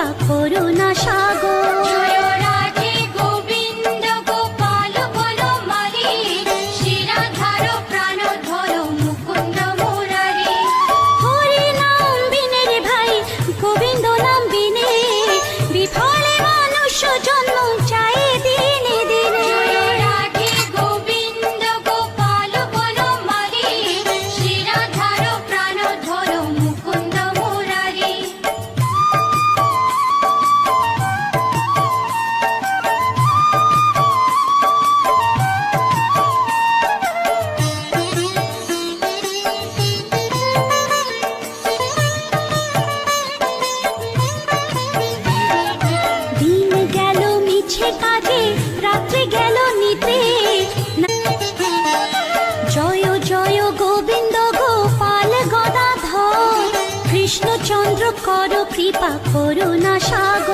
কৃপা করুণা সাগর। জয় রাধে গোবিন্দ গোপাল বনমালী, শ্রীরাধার প্রাণধর মুকুন্দ মুরারি। হরি নাম বিনে রে ভাই, গোবিন্দ নাম বিনে বিফলে মানুষ জন্ম চায় দিনে দিনে। জয় রাধে গোবিন্দ গোপাল বনমালী, শ্রীরাধার প্রাণধর মুকুন্দ মুরারি। দিন গেল মিছে কাজে, রাত্রি গেল নিতে। জয় জয় গোবিন্দ গোপাল গদাধর, কৃষ্ণচন্দ্র কর কৃপা করুণা সাগর।